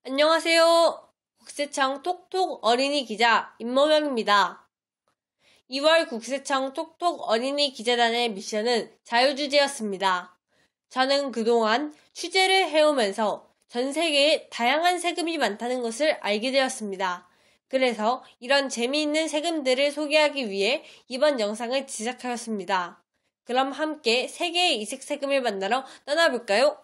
안녕하세요. 국세청 톡톡 어린이 기자 임모명입니다. 2월 국세청 톡톡 어린이 기자단의 미션은 자유주제였습니다. 저는 그동안 취재를 해오면서 전 세계에 다양한 세금이 많다는 것을 알게 되었습니다. 그래서 이런 재미있는 세금들을 소개하기 위해 이번 영상을 제작하였습니다. 그럼 함께 세계의 이색 세금을 만나러 떠나볼까요?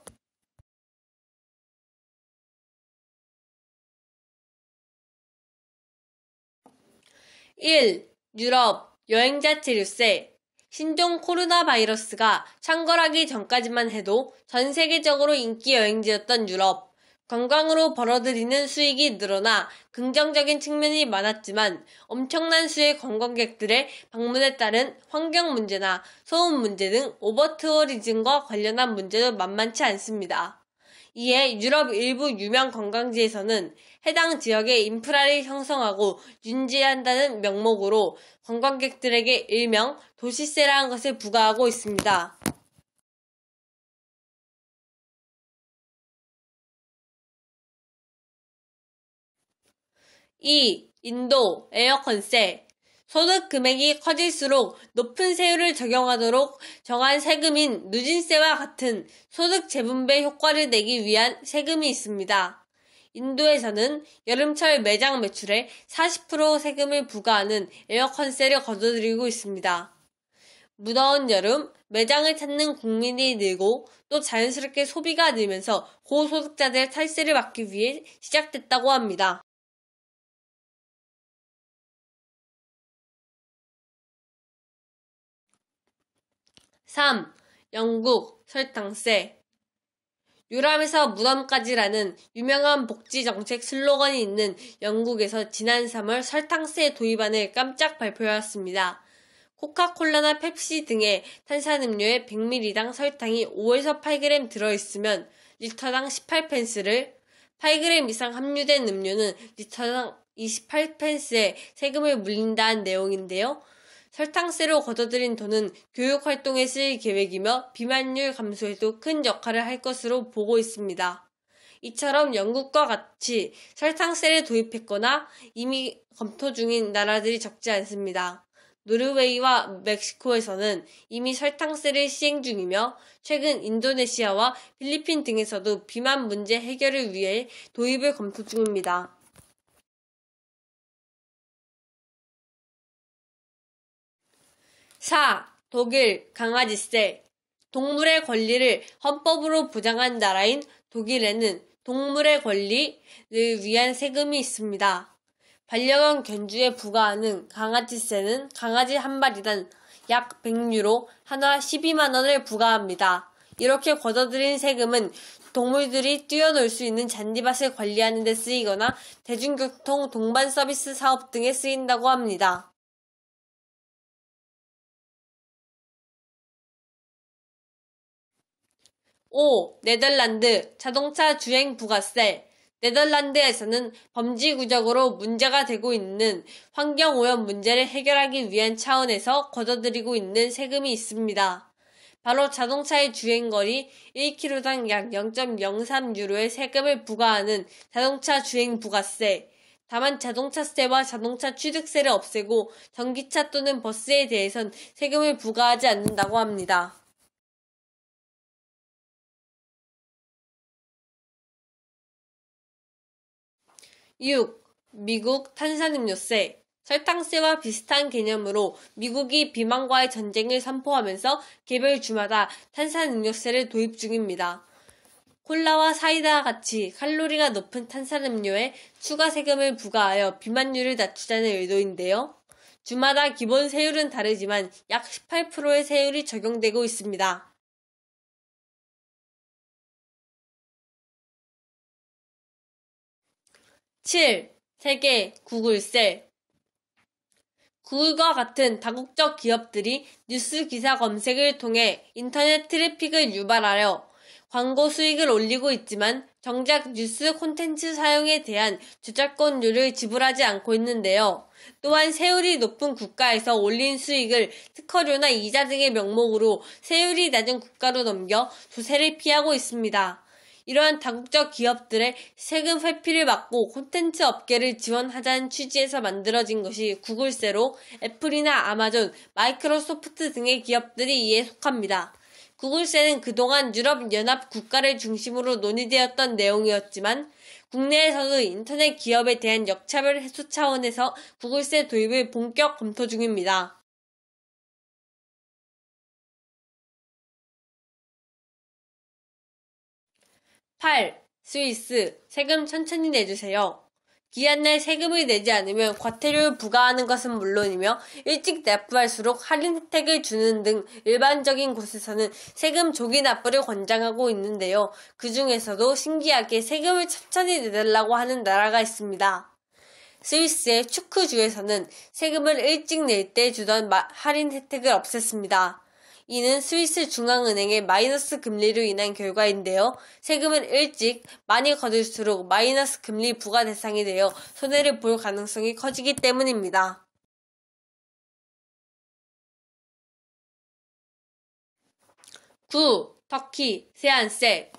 1. 유럽 여행자 체류세. 신종 코로나 바이러스가 창궐하기 전까지만 해도 전 세계적으로 인기 여행지였던 유럽. 관광으로 벌어들이는 수익이 늘어나 긍정적인 측면이 많았지만 엄청난 수의 관광객들의 방문에 따른 환경 문제나 소음 문제 등 오버투어리즘과 관련한 문제도 만만치 않습니다. 이에 유럽 일부 유명 관광지에서는 해당 지역의 인프라를 형성하고 윤지한다는 명목으로 관광객들에게 일명 도시세라는 것을 부과하고 있습니다. 2. 인도 에어컨세. 소득 금액이 커질수록 높은 세율을 적용하도록 정한 세금인 누진세와 같은 소득 재분배 효과를 내기 위한 세금이 있습니다. 인도에서는 여름철 매장 매출에 40% 세금을 부과하는 에어컨세를 거둬들이고 있습니다. 무더운 여름 매장을 찾는 국민이 늘고 또 자연스럽게 소비가 늘면서 고소득자들의 탈세를 막기 위해 시작됐다고 합니다. 3. 영국 설탕세. 유럽에서 무덤까지라는 유명한 복지정책 슬로건이 있는 영국에서 지난 3월 설탕세 도입안을 깜짝 발표하였습니다. 코카콜라나 펩시 등의 탄산음료에 100ml당 설탕이 5에서 8g 들어있으면 리터당 18펜스를, 8g 이상 함유된 음료는 리터당 28펜스의 세금을 물린다는 내용인데요. 설탕세로 거둬들인 돈은 교육활동에 쓰일 계획이며 비만율 감소에도 큰 역할을 할 것으로 보고 있습니다. 이처럼 영국과 같이 설탕세를 도입했거나 이미 검토 중인 나라들이 적지 않습니다. 노르웨이와 멕시코에서는 이미 설탕세를 시행 중이며 최근 인도네시아와 필리핀 등에서도 비만 문제 해결을 위해 도입을 검토 중입니다. 4. 독일 강아지세. 동물의 권리를 헌법으로 보장한 나라인 독일에는 동물의 권리를 위한 세금이 있습니다. 반려견 견주에 부과하는 강아지세는 강아지 한 마리당 약 100유로, 한화 12만원을 부과합니다. 이렇게 거둬들인 세금은 동물들이 뛰어놀 수 있는 잔디밭을 관리하는 데 쓰이거나 대중교통 동반 서비스 사업 등에 쓰인다고 합니다. 5. 네덜란드 자동차 주행 부가세. 네덜란드에서는 범지구적으로 문제가 되고 있는 환경오염 문제를 해결하기 위한 차원에서 거둬들이고 있는 세금이 있습니다. 바로 자동차의 주행거리 1km당 약 0.03유로의 세금을 부과하는 자동차 주행 부가세. 다만 자동차세와 자동차 취득세를 없애고 전기차 또는 버스에 대해선 세금을 부과하지 않는다고 합니다. 6. 미국 탄산음료세. 설탕세와 비슷한 개념으로 미국이 비만과의 전쟁을 선포하면서 개별 주마다 탄산음료세를 도입 중입니다. 콜라와 사이다와 같이 칼로리가 높은 탄산음료에 추가 세금을 부과하여 비만율을 낮추자는 의도인데요. 주마다 기본 세율은 다르지만 약 18%의 세율이 적용되고 있습니다. 7. 세계 구글세. 구글과 같은 다국적 기업들이 뉴스 기사 검색을 통해 인터넷 트래픽을 유발하려 광고 수익을 올리고 있지만 정작 뉴스 콘텐츠 사용에 대한 저작권료를 지불하지 않고 있는데요. 또한 세율이 높은 국가에서 올린 수익을 특허료나 이자 등의 명목으로 세율이 낮은 국가로 넘겨 조세를 피하고 있습니다. 이러한 다국적 기업들의 세금 회피를 막고 콘텐츠 업계를 지원하자는 취지에서 만들어진 것이 구글세로 애플이나 아마존, 마이크로소프트 등의 기업들이 이에 속합니다. 구글세는 그동안 유럽연합 국가를 중심으로 논의되었던 내용이었지만 국내에서도 인터넷 기업에 대한 역차별 해소 차원에서 구글세 도입을 본격 검토 중입니다. 8. 스위스, 세금 천천히 내주세요. 기한 내 세금을 내지 않으면 과태료를 부과하는 것은 물론이며 일찍 납부할수록 할인 혜택을 주는 등 일반적인 곳에서는 세금 조기 납부를 권장하고 있는데요. 그 중에서도 신기하게 세금을 천천히 내달라고 하는 나라가 있습니다. 스위스의 축구주에서는 세금을 일찍 낼 때 주던 할인 혜택을 없앴습니다. 이는 스위스 중앙은행의 마이너스 금리로 인한 결과인데요. 세금을 일찍 많이 거둘수록 마이너스 금리 부과 대상이 되어 손해를 볼 가능성이 커지기 때문입니다. 9. 터키 세안세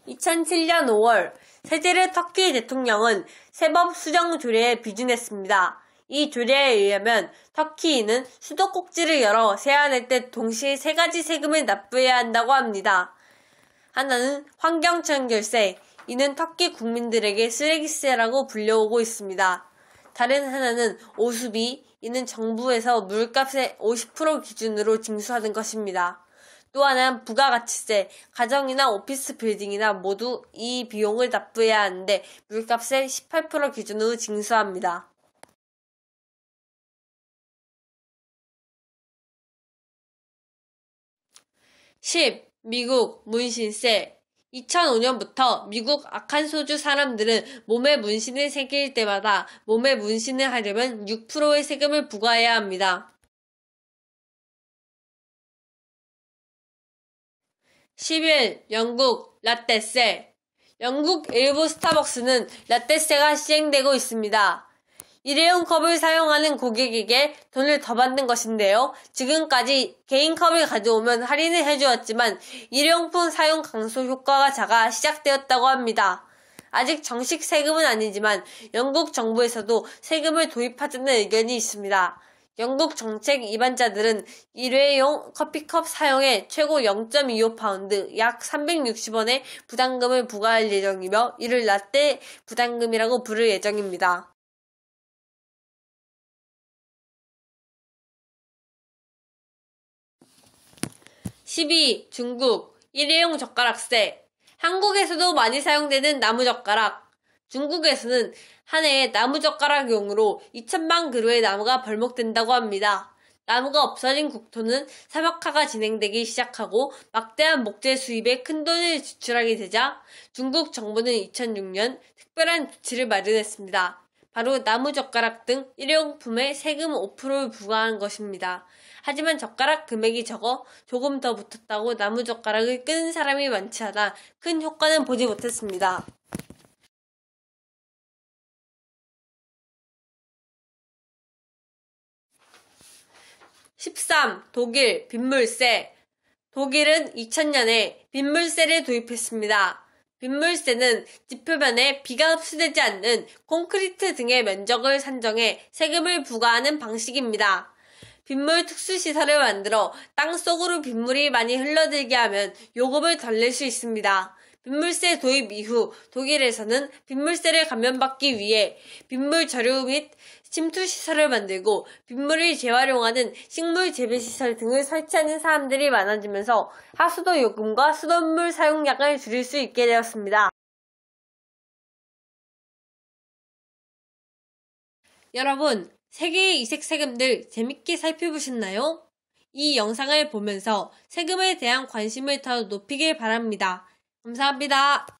2007년 5월 세제르 터키 대통령은 세법 수정 조례에 비준했습니다. 이 조례에 의하면 터키인은 수도꼭지를 열어 세안할 때 동시에 3가지 세금을 납부해야 한다고 합니다. 하나는 환경청결세, 이는 터키 국민들에게 쓰레기세라고 불려오고 있습니다. 다른 하나는 오수비, 이는 정부에서 물값의 50% 기준으로 징수하는 것입니다. 또 하나는 부가가치세, 가정이나 오피스 빌딩이나 모두 이 비용을 납부해야 하는데 물값의 18% 기준으로 징수합니다. 10. 미국 문신세 2005년부터 미국 아칸소주 사람들은 몸에 문신을 새길 때마다 몸에 문신을 하려면 6%의 세금을 부과해야 합니다. 11. 영국 라떼세 영국 일부 스타벅스는 라떼세가 시행되고 있습니다. 일회용 컵을 사용하는 고객에게 돈을 더 받는 것인데요. 지금까지 개인 컵을 가져오면 할인을 해주었지만 일회용품 사용 강소 효과가 작아 시작되었다고 합니다. 아직 정식 세금은 아니지만 영국 정부에서도 세금을 도입하자는 의견이 있습니다. 영국 정책 입안자들은 일회용 커피컵 사용에 최고 0.25파운드 약 360원의 부담금을 부과할 예정이며 이를 라떼 부담금이라고 부를 예정입니다. 12. 중국 일회용 젓가락세 한국에서도 많이 사용되는 나무젓가락 중국에서는 한 해에 나무젓가락용으로 2천만 그루의 나무가 벌목된다고 합니다. 나무가 없어진 국토는 사막화가 진행되기 시작하고 막대한 목재 수입에 큰돈을 지출하게 되자 중국 정부는 2006년 특별한 조치를 마련했습니다. 바로 나무젓가락 등 일회용품에 세금 5%를 부과한 것입니다. 하지만 젓가락 금액이 적어 조금 더 붙었다고 나무젓가락을 끄는 사람이 많지 않아 큰 효과는 보지 못했습니다. 13. 독일 빗물세 독일은 2000년에 빗물세를 도입했습니다. 빗물세는 지표면에 비가 흡수되지 않는 콘크리트 등의 면적을 산정해 세금을 부과하는 방식입니다. 빗물 특수시설을 만들어 땅속으로 빗물이 많이 흘러들게 하면 요금을 덜 낼 수 있습니다. 빗물세 도입 이후 독일에서는 빗물세를 감면받기 위해 빗물 저류 및 침투시설을 만들고 빗물을 재활용하는 식물 재배시설 등을 설치하는 사람들이 많아지면서 하수도 요금과 수돗물 사용량을 줄일 수 있게 되었습니다. 여러분, 세계의 이색 세금들 재밌게 살펴보셨나요? 이 영상을 보면서 세금에 대한 관심을 더 높이길 바랍니다. 감사합니다.